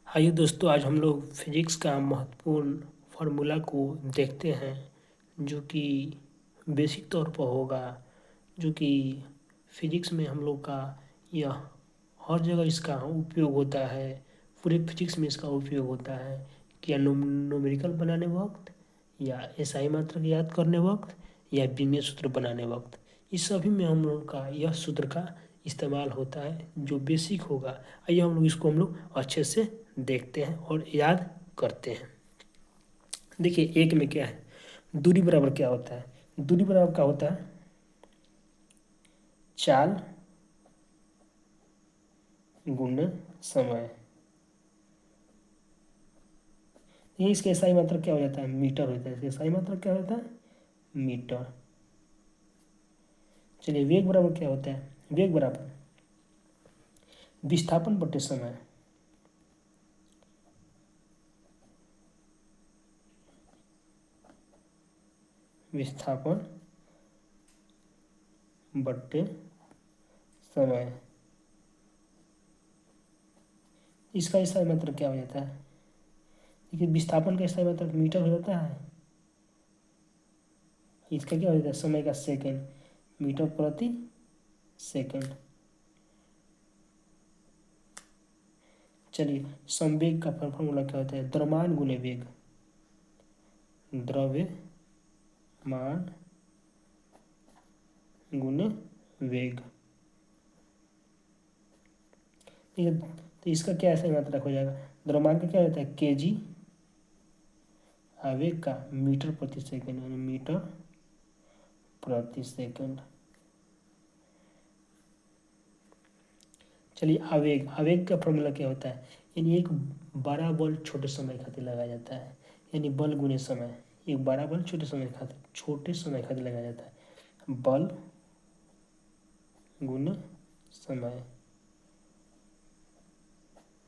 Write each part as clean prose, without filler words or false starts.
आइए दोस्तों, आज हम लोग फिजिक्स का महत्वपूर्ण फार्मूला को देखते हैं जो कि बेसिक तौर पर होगा, जो कि फिजिक्स में हम लोग का यह हर जगह इसका उपयोग होता है। पूरे फिजिक्स में इसका उपयोग होता है, क्या न्यूमेरिकल बनाने वक्त, या एसआई मात्रक याद करने वक्त, या विमीय सूत्र बनाने वक्त। इस सभी में हम लोग का यह सूत्र का इस्तेमाल होता है जो बेसिक होगा। आइए हम लोग अच्छे से देखते हैं और याद करते हैं। देखिए, एक में क्या है, दूरी बराबर क्या होता है। दूरी बराबर क्या होता है, चाल गुना समय। ये इसके सही मात्रक क्या हो जाता है, मीटर होता है। इसके सही मात्रक क्या होता है, मीटर। चलिए, वेग बराबर क्या होता है, वेग बराबर विस्थापन बटे समय। विस्थापन बटे समय, इसका स्थायी मात्रक क्या हो जाता है। देखिए, विस्थापन का स्थायी मात्रक मीटर हो जाता है। इसका क्या हो जाता है, समय का सेकंड, मीटर प्रति सेकंड। चलिए, संवेग का फॉर्मूला क्या होता है, द्रव्यमान गुने वेग। द्रव्यमान गुने वेग। ठीक है, तो इसका क्या सही मात्रक हो जाएगा, द्रव्यमान का क्या होता है, केजी, आवेग का मीटर प्रति सेकंड, यानी मीटर प्रति सेकंड। चलिए, आवेग, आवेग का फॉर्मूला क्या होता है, यानी एक बड़ा बल छोटे समय खातिर लगाया जाता है, यानी बल गुने समय। एक बड़ा बल छोटे समय खातिर लगाया जाता है, बल गुने समय।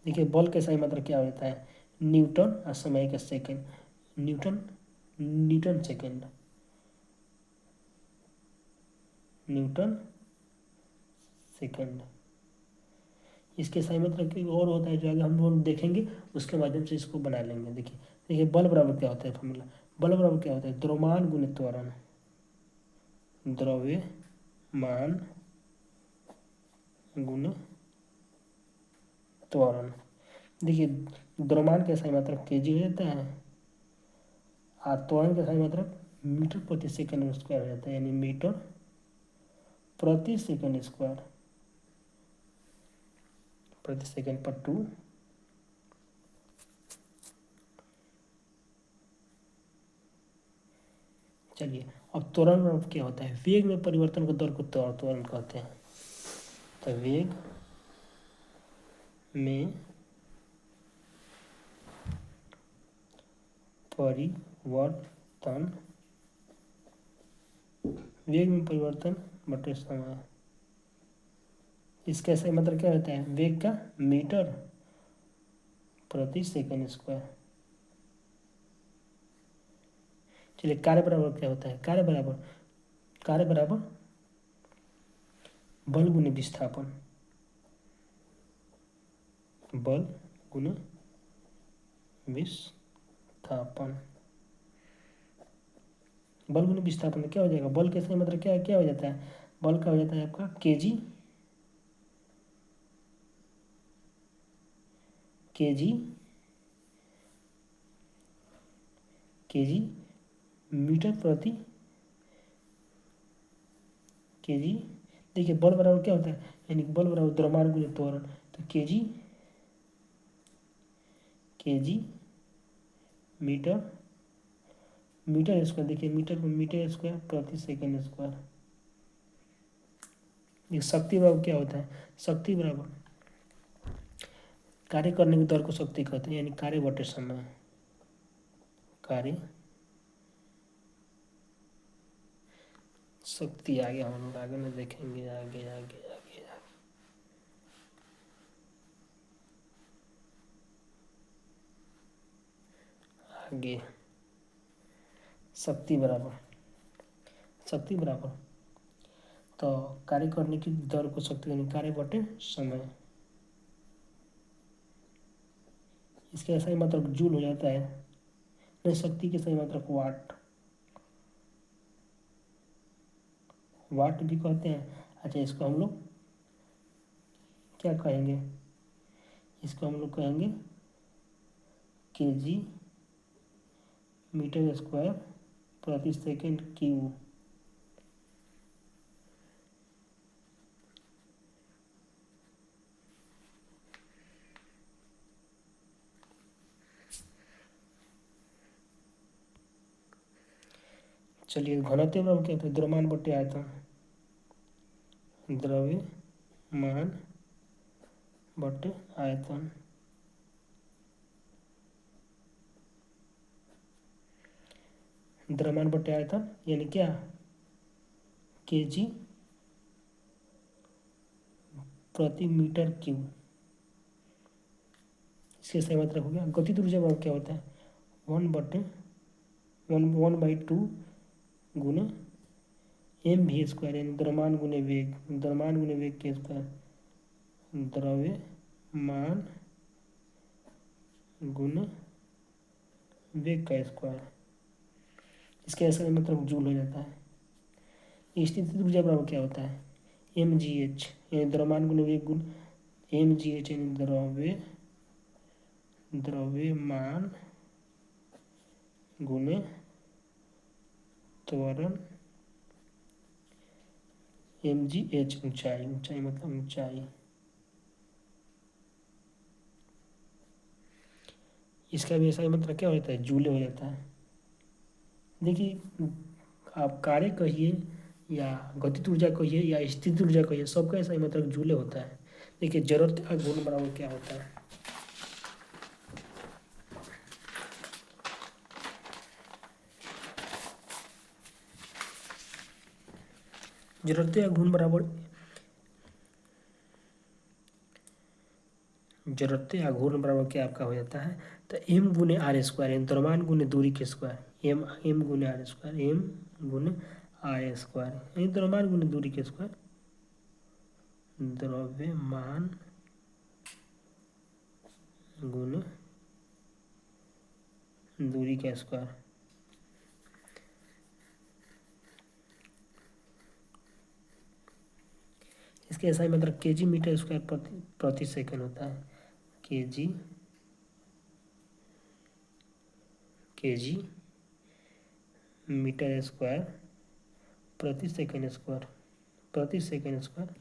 देखिए, बल का सही मात्रक क्या होता है, न्यूटन और समय का second. Newton, Newton second, Newton second. इसके सही मतलब कि और होता है जो आगे हम लोग देखेंगे, उसके माध्यम से इसको बना लेंगे। देखिए देखिए, बल बराबर क्या होता है फॉर्मूला, बल बराबर क्या होता है, द्रव्यमान गुने त्वरण। द्रव्यमान गुने त्वरण। देखिए, द्रव्यमान का सही मात्रक केजी हो जाता है, और त्वरण का सही मात्रक मीटर प्रति सेकंड स्क्वायर हो जाता है, यानी मीटर प्रति सेकंड स्क्वायर, प्रति सेकंड पर 2। चलिए, अब त्वरण में क्या होता है, वेग में परिवर्तन को दर को त्वरण कहते हैं। तो वेग में परिवर्तन, वेग में परिवर्तन बटे समय। इसका सही मतलब क्या होता है, वेग का मीटर प्रति सेकंड स्क्वायर। चलिए, कार्य बराबर क्या होता है, कार्य बराबर बल गुने विस्थापन, बल गुने विस्थापन। बल गुने विस्थापन क्या हो जाएगा, बल के सही मतलब क्या क्या हो जाता है, बल का हो जाता है आपका केजी, केजी, केजी मीटर प्रति केजी। देखिए, बल बराबर क्या होता है, यानी बल बराबर द्रव्यमान गुने त्वरण। तो kg, kg meter, meter square. देखिए, मीटर को मीटर स्क्वायर प्रति सेकंड स्क्वायर। ये शक्ति बराबर क्या होता है, शक्ति बराबर कार्य करने की दर को शक्ति कहते हैं, यानी कार्य बटे समय। कार्य शक्ति, आगे हम लोग आगे में देखेंगे, आगे आगे आगे आगे। शक्ति बराबर, शक्ति बराबर तो कार्य करने की दर को शक्ति, यानी कार्य बटे समय। इसके सही मात्रक जूल हो जाता है। नहीं, शक्ति के सही मात्रक वाट, वाट भी कहते हैं। अच्छा, इसको हम लोग क्या कहेंगे? इसको हम लोग कहेंगे केजी मीटर स्क्वायर प्रति सेकंड क्यूब। चलिए, घनत्व बराबर क्या होता है? द्रव्यमान बटे आयतन, द्रव्यमान बटे आयतन। द्रव्यमान बटे आयतन यानी क्या? केजी प्रति मीटर क्यूब। इसके सही मात्रक हो गया। गतिज ऊर्जा बराबर क्या होता है? 1/2 गुने एम वी स्क्वायर, यानी द्रव्यमान गुने वेग, द्रव्यमान गुने वेग के स्क्वायर, द्रव्यमान गुने वेग का स्क्वायर। इसके ऐसा मतलब जूल हो जाता है। स्थितिज ऊर्जा बराबर क्या होता है? एम जी एच, यानी द्रव्यमान गुने वेग गुण एम जी एच, यानी द्रव्यमान गुने त्वरण, एम जी एच ऊंचाई, ऊंचाई मतलब ऊंचाई। इसका भी ऐसा मतलब क्या होता है? जूले हो जाता है। देखिए, आप कार्य कहिए या गतिज ऊर्जा कहिए या स्थितिज ऊर्जा कहिए, सबका ऐसा ही मतलब जूले होता है। देखिए, जरूरत का गुण बराबर क्या होता है? जरूरत का गुण बराबर, जरूरत या घूर्ण बराबर क्या आपका हो जाता है? तो एम गुने आर स्क्वायर, यानी द्रव्यमान गुने दूरी के स्क्वायर। एम गुने आर स्क्वायर, एम गुने आर स्क्वायर, यानी द्रव्यमान गुने दूरी के स्क्वायर, द्रव्यमान गुने दूरी का स्क्वायर। इसके ऐसा ही मतलब केजी मीटर स्क्वायर प्रति सेकंड होता है। केजी मीटर स्क्वायर प्रति सेकंड स्क्वायर, प्रति सेकंड स्क्वायर।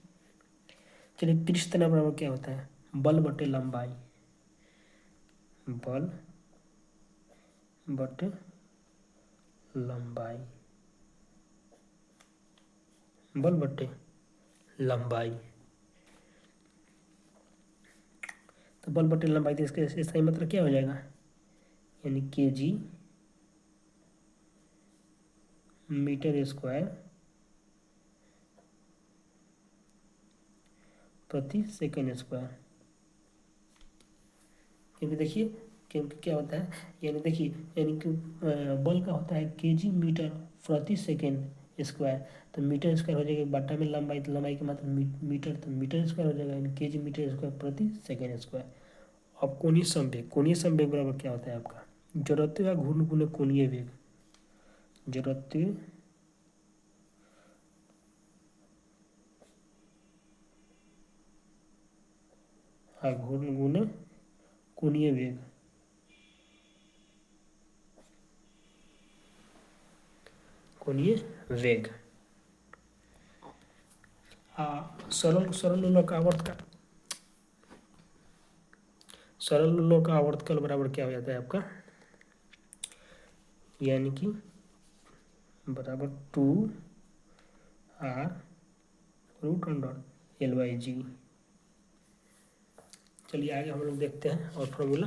चलिए, पृष्ठ तनाव बराबर क्या होता है? बल बटे लंबाई, बल बटे लंबाई, बल बटे लंबाई। तो बल बटे लंबाई, तो इसके सही मतलब क्या हो जाएगा? यानी केजी मीटर स्क्वायर प्रति सेकंड स्क्वायर। क्योंकि देखिए, क्योंकि क्या होता है, यानी देखिए, यानी कि बल का होता है केजी मीटर प्रति सेकंड स्क्वायर। तो मीटर स्क्वायर हो जाएगा बटा में लंबाई, तो लंबाई की मात्रा मीटर, तो मीटर स्क्वायर हो जाएगा, यानी केजी मीटर स्क्वायर प्रति सेकंड स्क्वायर। अब कोणीय संवेग, कोणीय संवेग बराबर क्या होता है आपका? जड़त्व या घूर्ण गुने कोणीय वेग, जड़त्व या घूर्ण गुने कोणीय वेग, कोणीय वेग। सरल सरल लोलक का आवर्त का, सरल लोलक का आवर्तकाल बराबर क्या हो जाता है आपका? यानी कि बराबर 2r√L/g। चलिए, आगे हम लोग देखते हैं और फॉर्मूला।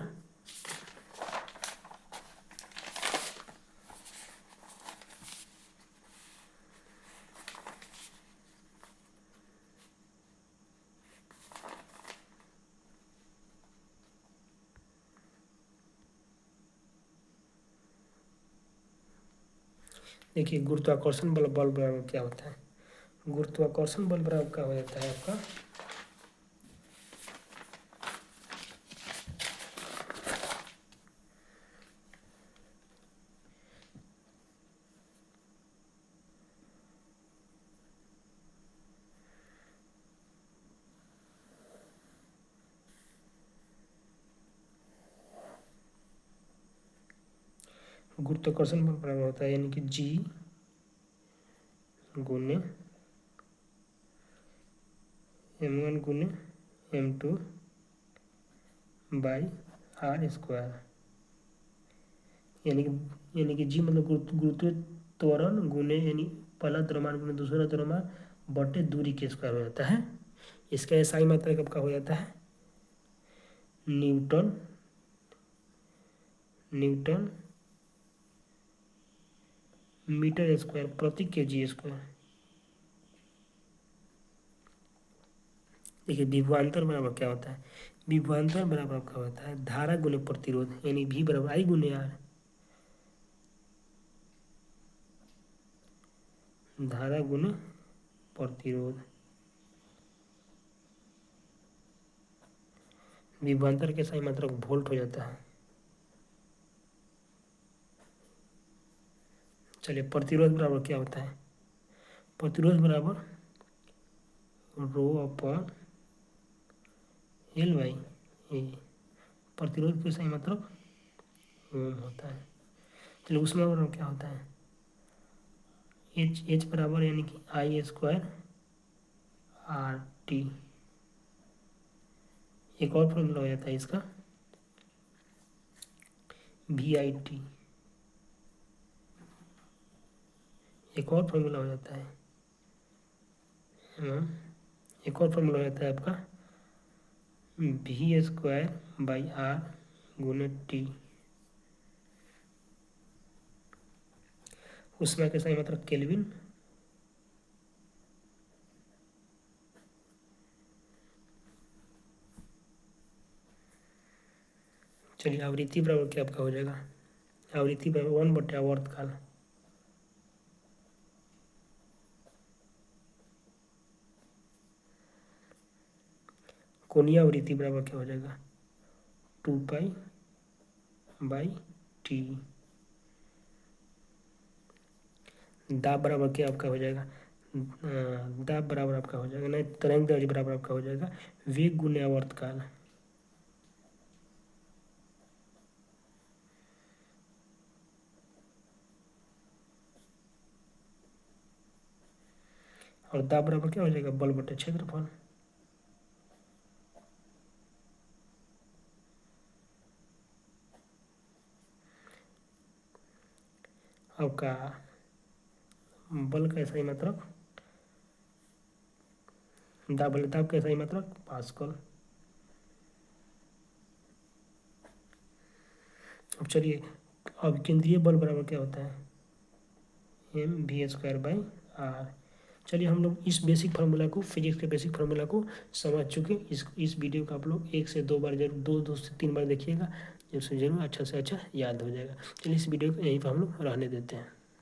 देखिए, गुरुत्वाकर्षण बल बराबर क्या होता है? गुरुत्वाकर्षण बल बराबर क्या हो जाता है आपका? गुरुत्वाकर्षण बल बराबर होता है यानी कि जी गुने m1 गुने m2 बाई आर स्क्वायर, यानी कि जी मतलब गुरुत्वीय त्वरण गुने यानी पहला द्रव्यमान गुने दूसरा द्रव्यमान बटे दूरी के स्क्वायर हो जाता है। इसका एसआई मात्रा कब का हो जाता है न्यूटन मीटर स्क्वायर प्रति केजी स्क्वायर। देखिए विभवांतर बराबर क्या होता है, विभवांतर बराबर क्या होता है धारा गुने प्रतिरोध यानी भी बराबर आई गुने आर, धारा गुने प्रतिरोध। विभवांतर के सही मात्रक वोल्ट हो जाता है। चलिए प्रतिरोध बराबर क्या होता है, प्रतिरोध बराबर रो अपन एल बाई ए, प्रतिरोध के सही मात्रक ओम होता है। चलिए उसमें बराबर क्या होता है एच बराबर यानी कि आई स्क्वायर आर टी। एक और फॉर्मूला हो जाता है इसका वी आई टी, एक और फॉर्मूला हो जाता है एक और फॉर्मूला हो जाता है आपका वी स्क्वायर बाई आर गुने टी। उसमें कैसा है मतलब केल्विन, चलिए आवृत्ति बराबर क्या आपका हो जाएगा, आवृत्ति बराबर 1 बटे आवर्तकाल। कोणीय आवृत्ति बराबर क्या हो जाएगा 2 पाई बाई टी। दाब बराबर क्या आपका हो जाएगा दाब बराबर आपका हो जाएगा नहीं तरंग दैर्ध्य बराबर आपका हो जाएगा वेग गुने आवर्तकाल। और दाब बराबर क्या हो जाएगा बल बटे क्षेत्रफल। आपका बल का सही मात्रक दाब का सही मात्रक पास्कल। अब चलिए अब केंद्रीय बल बराबर क्या होता है M V square by R. चलिए हम लोग इस बेसिक फार्मूला को फिजिक्स के बेसिक फार्मूला को समझ चुके। इस वीडियो को आप लोग 1 से 2 बार जरूर 2 से 3 बार देखिएगा, जिससे जरूर अच्छा से अच्छा याद हो जाएगा। चलिए इस वीडियो को यहीं पर हम लोग रहने देते हैं।